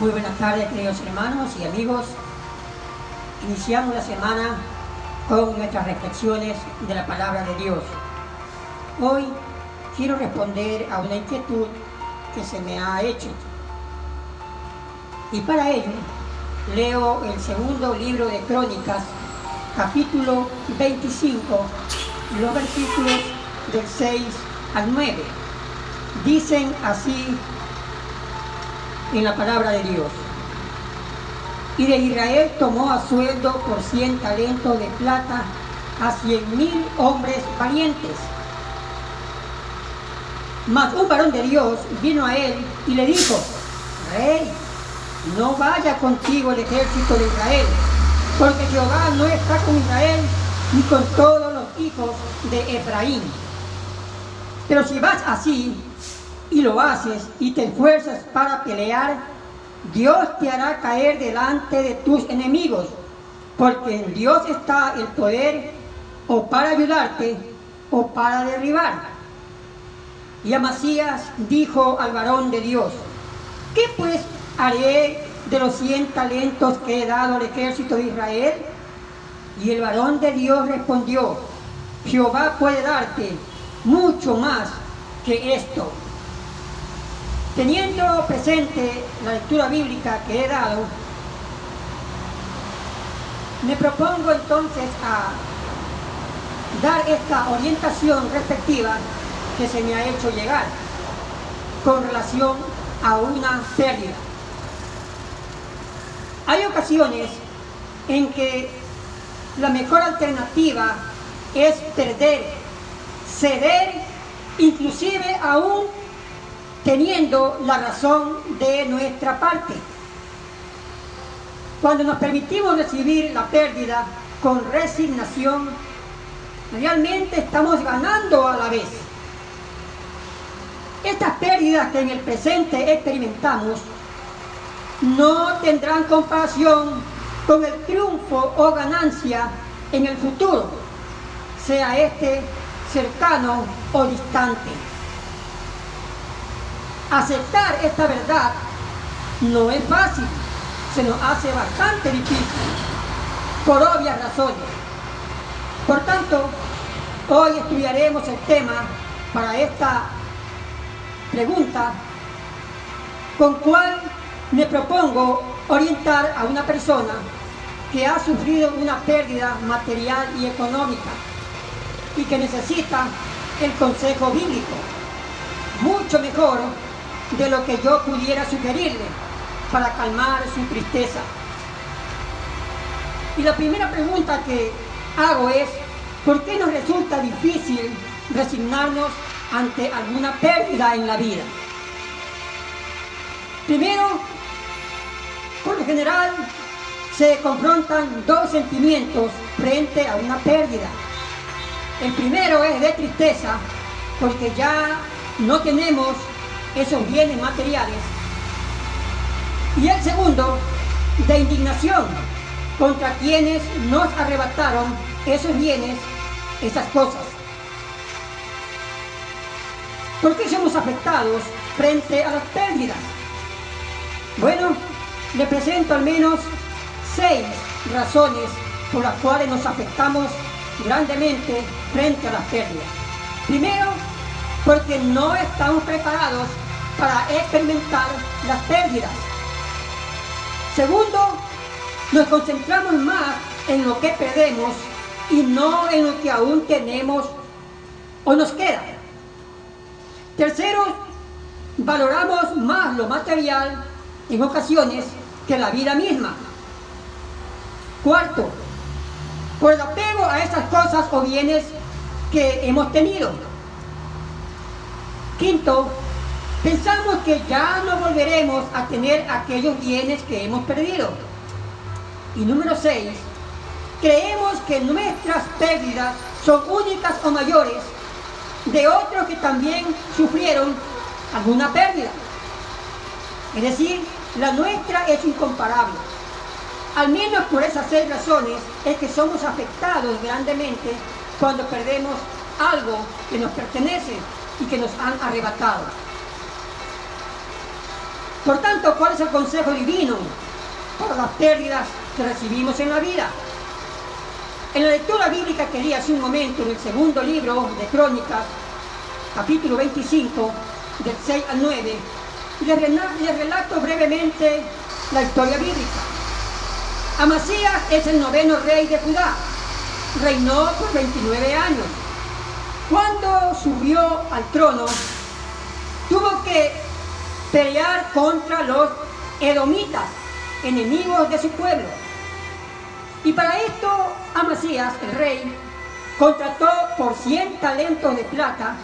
Muy buenas tardes, queridos hermanos y amigos. Iniciamos la semana con nuestras reflexiones de la palabra de Dios. Hoy quiero responder a una inquietud que se me ha hecho. Y para ello leo el segundo libro de Crónicas, capítulo 25, los versículos del 6 al 9. Dicen así en la palabra de Dios: y de Israel tomó a sueldo por 100 talentos de plata a 100,000 hombres valientes. Mas un varón de Dios vino a él y le dijo: Rey, no vaya contigo el ejército de Israel, porque Jehová no está con Israel ni con todos los hijos de Efraín. Pero si vas así y lo haces y te esfuerzas para pelear, Dios te hará caer delante de tus enemigos, porque en Dios está el poder o para ayudarte o para derribar. Y Amasías dijo al varón de Dios: ¿qué pues haré de los 100 talentos que he dado al ejército de Israel? Y el varón de Dios respondió: Jehová puede darte mucho más que esto. Teniendo presente la lectura bíblica que he dado, me propongo entonces a dar esta orientación respectiva que se me ha hecho llegar con relación a una pérdida. Hay ocasiones en que la mejor alternativa es perder, ceder, inclusive aún teniendo la razón de nuestra parte. Cuando nos permitimos recibir la pérdida con resignación, realmente estamos ganando a la vez. Estas pérdidas que en el presente experimentamos no tendrán comparación con el triunfo o ganancia en el futuro, sea este cercano o distante. Aceptar esta verdad no es fácil, se nos hace bastante difícil, por obvias razones. Por tanto, hoy estudiaremos el tema para esta pregunta, con cual me propongo orientar a una persona que ha sufrido una pérdida material y económica y que necesita el consejo bíblico, mucho mejor de lo que yo pudiera sugerirle para calmar su tristeza. Y la primera pregunta que hago es: ¿por qué nos resulta difícil resignarnos ante alguna pérdida en la vida? Primero, por lo general, se confrontan dos sentimientos frente a una pérdida. El primero es de tristeza, porque ya no tenemos esos bienes materiales. Y el segundo, de indignación contra quienes nos arrebataron esos bienes, esas cosas. ¿Por qué somos afectados frente a las pérdidas? Bueno, le presento al menos 6 razones por las cuales nos afectamos grandemente frente a las pérdidas. Primero, porque no estamos preparados para experimentar las pérdidas. Segundo, nos concentramos más en lo que perdemos y no en lo que aún tenemos o nos queda. Tercero, valoramos más lo material en ocasiones que la vida misma. Cuarto, por el apego a esas cosas o bienes que hemos tenido. Quinto, pensamos que ya no volveremos a tener aquellos bienes que hemos perdido. Y número 6, creemos que nuestras pérdidas son únicas o mayores de otros que también sufrieron alguna pérdida. Es decir, la nuestra es incomparable. Al menos por esas 6 razones es que somos afectados grandemente cuando perdemos algo que nos pertenece y que nos han arrebatado. Por tanto, ¿cuál es el consejo divino para las pérdidas que recibimos en la vida? En la lectura bíblica que di hace un momento en el segundo libro de Crónicas, capítulo 25, del 6 al 9, les relato brevemente la historia bíblica. Amasías es el 9º rey de Judá. Reinó por 29 años. Cuando subió al trono, tuvo que pelear contra los edomitas, enemigos de su pueblo. Y para esto, Amasías, el rey, contrató por 100 talentos de plata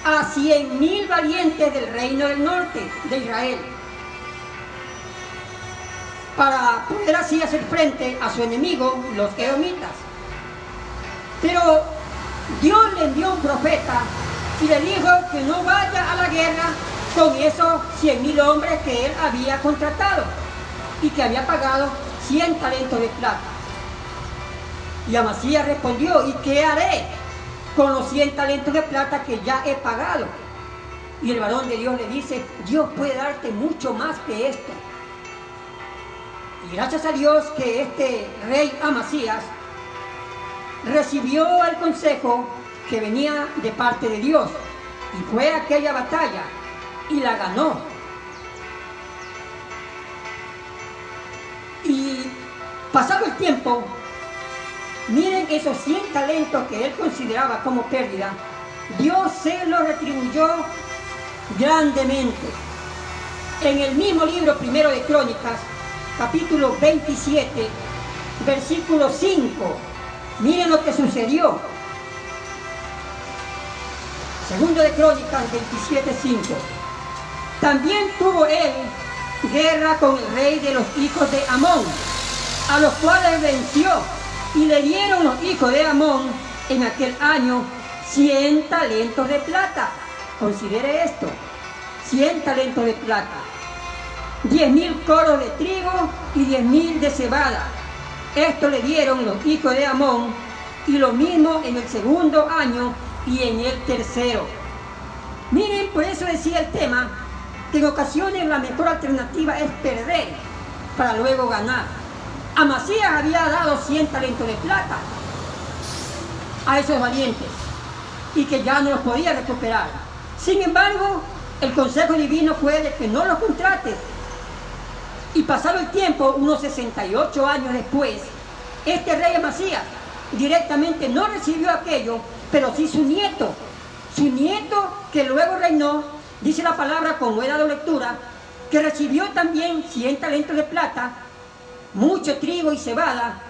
a 100.000 valientes del reino del norte de Israel, para poder así hacer frente a su enemigo, los edomitas. Pero Dios le envió un profeta y le dijo que no vaya a la guerra con esos 100.000 hombres que él había contratado y que había pagado 100 talentos de plata. Y Amasías respondió: ¿y qué haré con los 100 talentos de plata que ya he pagado? Y el varón de Dios le dice: Dios puede darte mucho más que esto. Y gracias a Dios que este rey Amasías recibió el consejo que venía de parte de Dios y fue a aquella batalla y la ganó. Y pasado el tiempo, miren esos 100 talentos que él consideraba como pérdida, Dios se los retribuyó grandemente. En el mismo libro primero de Crónicas, capítulo 27, versículo 5, miren lo que sucedió. Segundo de Crónicas 27:5. También tuvo él guerra con el rey de los hijos de Amón, a los cuales venció, y le dieron los hijos de Amón en aquel año 100 talentos de plata. Considere esto: 100 talentos de plata, 10.000 coros de trigo y 10.000 de cebada. Esto le dieron los hijos de Amón, y lo mismo en el segundo año y en el tercero. Miren, por eso decía el tema, que en ocasiones la mejor alternativa es perder para luego ganar. Amasías había dado 100 talentos de plata a esos valientes y que ya no los podía recuperar. Sin embargo, el consejo divino fue de que no los contrates. Y pasado el tiempo, unos 68 años después, este rey Amasías directamente no recibió aquello, pero sí su nieto que luego reinó, dice la palabra, como he dado lectura, que recibió también 100 talentos de plata, mucho trigo y cebada,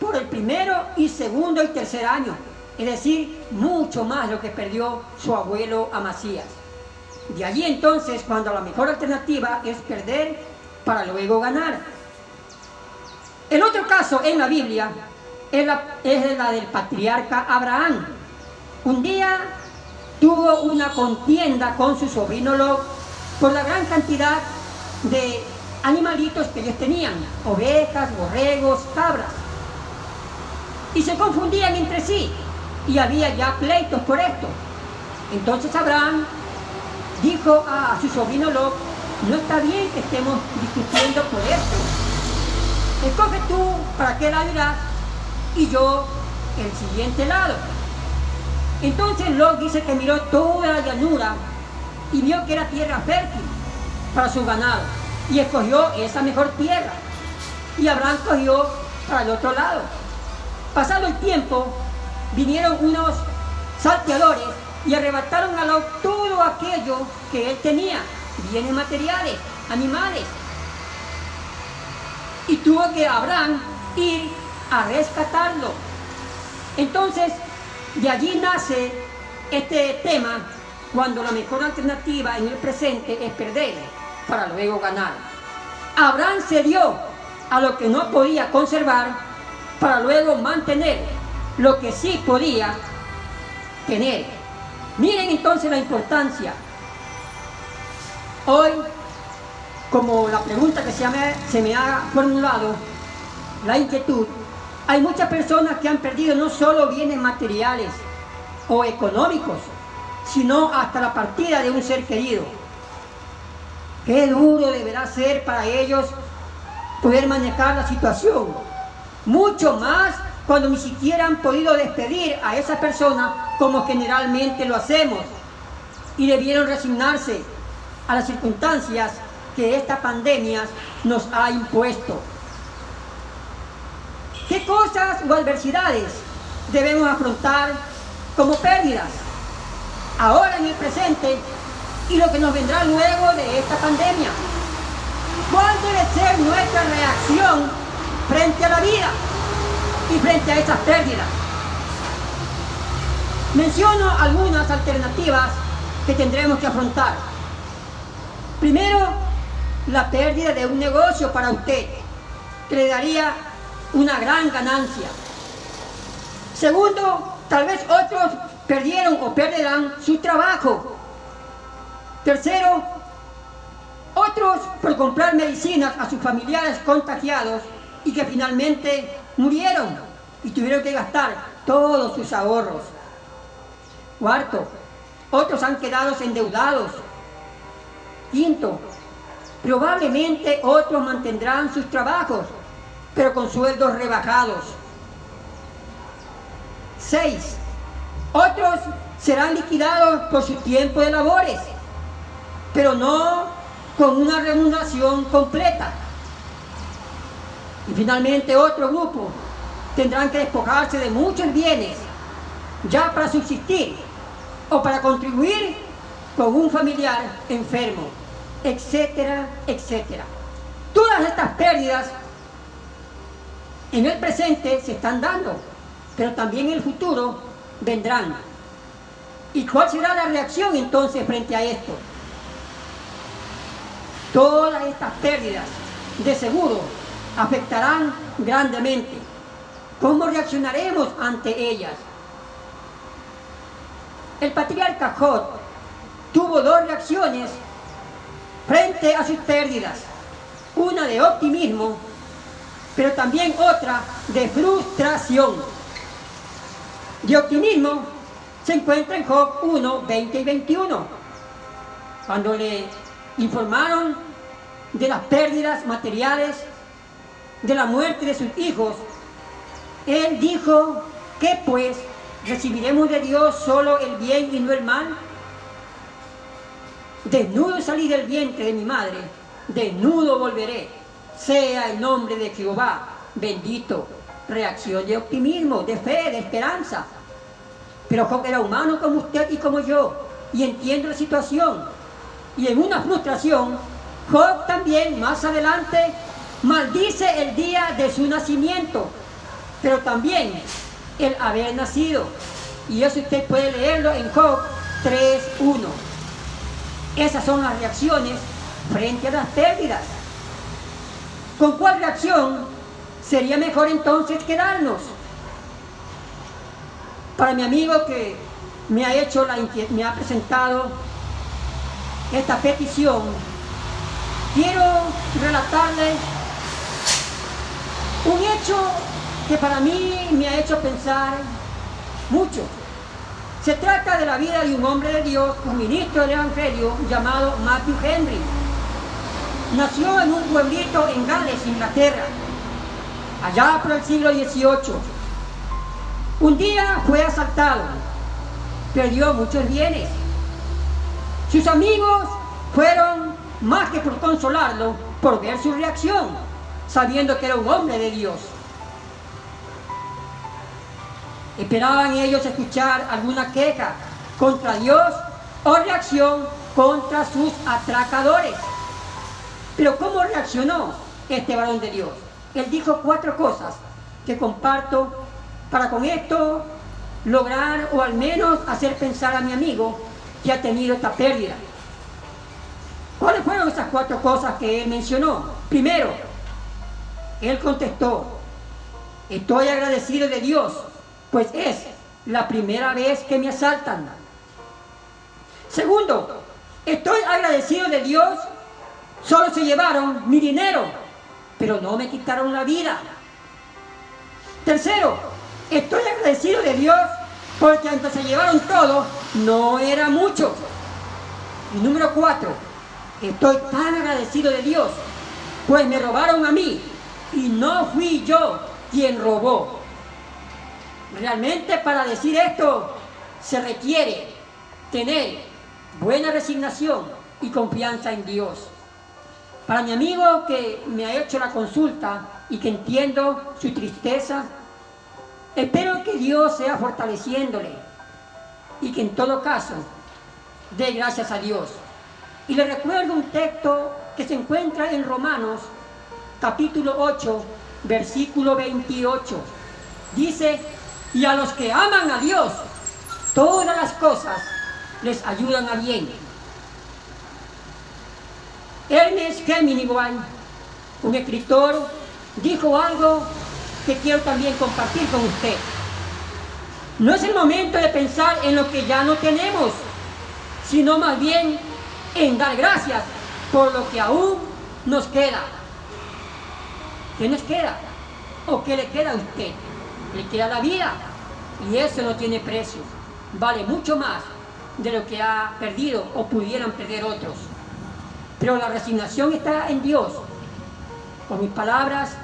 por el primero y segundo y tercer año. Es decir, mucho más lo que perdió su abuelo Amasías. De allí entonces, cuando la mejor alternativa es perder para luego ganar. El otro caso en la Biblia es la del patriarca Abraham. Un día tuvo una contienda con su sobrino Lot por la gran cantidad de animalitos que ellos tenían: ovejas, borregos, cabras. Y se confundían entre sí y había ya pleitos por esto. Entonces Abraham dijo a su sobrino Lot: no está bien que estemos discutiendo por esto. Escoge tú para qué lado irás y yo el siguiente lado. Entonces Lot dice que miró toda la llanura y vio que era tierra fértil para su ganado y escogió esa mejor tierra. Y Abraham cogió para el otro lado. Pasado el tiempo, vinieron unos salteadores y arrebataron a Lot todo aquello que él tenía, bienes materiales, animales. Y tuvo que Abraham ir a rescatarlo. Entonces, de allí nace este tema, cuando la mejor alternativa en el presente es perder para luego ganar. Abraham cedió a lo que no podía conservar para luego mantener lo que sí podía tener. Miren entonces la importancia. Hoy, como la pregunta que se me ha formulado, la inquietud, hay muchas personas que han perdido no solo bienes materiales o económicos, sino hasta la partida de un ser querido qué duro deberá ser para ellos poder manejar la situación. Mucho más cuando ni siquiera han podido despedir a esa persona como generalmente lo hacemos. Y debieron resignarse a las circunstancias que esta pandemia nos ha impuesto. ¿Qué cosas o adversidades debemos afrontar como pérdidas ahora en el presente y lo que nos vendrá luego de esta pandemia? ¿Cuál debe ser nuestra reacción frente a la vida y frente a esas pérdidas? Menciono algunas alternativas que tendremos que afrontar. Primero, la pérdida de un negocio para usted, que le daría una gran ganancia. Segundo, tal vez otros perdieron o perderán su trabajo. Tercero, otros por comprar medicinas a sus familiares contagiados y que finalmente murieron y tuvieron que gastar todos sus ahorros. Cuarto, otros han quedado endeudados. Quinto, probablemente otros mantendrán sus trabajos, pero con sueldos rebajados. 6. Otros serán liquidados por su tiempo de labores, pero no con una remuneración completa. Y finalmente otro grupo tendrán que despojarse de muchos bienes ya para subsistir o para contribuir con un familiar enfermo, etcétera, etcétera. Todas estas pérdidas en el presente se están dando, pero también en el futuro vendrán. ¿Y cuál será la reacción entonces frente a esto? Todas estas pérdidas de seguro afectarán grandemente. ¿Cómo reaccionaremos ante ellas? El patriarca Job tuvo dos reacciones frente a sus pérdidas, una de optimismo, pero también otra de frustración. De optimismo se encuentra en Job 1, 20 y 21, cuando le informaron de las pérdidas materiales, de la muerte de sus hijos. Él dijo: ¿qué pues? ¿Recibiremos de Dios solo el bien y no el mal? Desnudo salí del vientre de mi madre, desnudo volveré. Sea el nombre de Jehová bendito. Reacción de optimismo, de fe, de esperanza. Pero Job era humano como usted y como yo, y entiende la situación. Y en una frustración, Job también más adelante maldice el día de su nacimiento, pero también el haber nacido. Y eso usted puede leerlo en Job 3:1. Esas son las reacciones frente a las pérdidas. ¿Con cuál reacción sería mejor entonces quedarnos? Para mi amigo que me ha presentado esta petición, quiero relatarle un hecho que para mí me ha hecho pensar mucho. Se trata de la vida de un hombre de Dios, un ministro del Evangelio llamado Matthew Henry. Nació en un pueblito en Gales, Inglaterra, allá por el siglo XVIII. Un día fue asaltado, perdió muchos bienes. Sus amigos fueron más que por consolarlo, por ver su reacción, sabiendo que era un hombre de Dios. Esperaban ellos escuchar alguna queja contra Dios o reacción contra sus atracadores. Pero ¿cómo reaccionó este varón de Dios? Él dijo 4 cosas que comparto para con esto lograr o al menos hacer pensar a mi amigo que ha tenido esta pérdida. ¿Cuáles fueron esas 4 cosas que él mencionó? Primero, él contestó: estoy agradecido de Dios, pues es la primera vez que me asaltan. Segundo, estoy agradecido de Dios, solo se llevaron mi dinero, pero no me quitaron la vida. Tercero, estoy agradecido de Dios porque aunque se llevaron todo, no era mucho. Y número 4, Estoy tan agradecido de Dios, pues me robaron a mí y no fui yo quien robó. Realmente para decir esto se requiere tener buena resignación y confianza en Dios. Para mi amigo que me ha hecho la consulta y que entiendo su tristeza, espero que Dios sea fortaleciéndole y que en todo caso dé gracias a Dios. Y le recuerdo un texto que se encuentra en Romanos capítulo 8, versículo 28. Dice: y a los que aman a Dios, todas las cosas les ayudan a bien. Ernest Hemingway, un escritor, dijo algo que quiero también compartir con usted. No es el momento de pensar en lo que ya no tenemos, sino más bien en dar gracias por lo que aún nos queda. ¿Qué nos queda? ¿O qué le queda a usted? Le queda la vida, y eso no tiene precio. Vale mucho más de lo que ha perdido o pudieran perder otros. Pero la resignación está en Dios. Con mis palabras,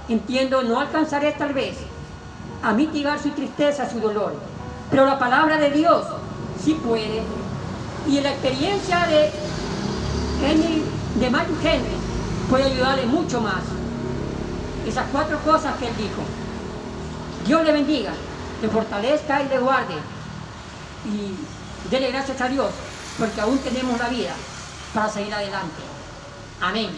entiendo, no alcanzaré tal vez a mitigar su tristeza, su dolor, pero la palabra de Dios sí puede. Y la experiencia de Matthew Henry puede ayudarle mucho más. Esas 4 cosas que él dijo. Dios le bendiga, le fortalezca y le guarde. Y dele gracias a Dios, porque aún tenemos la vida para seguir adelante. Amén.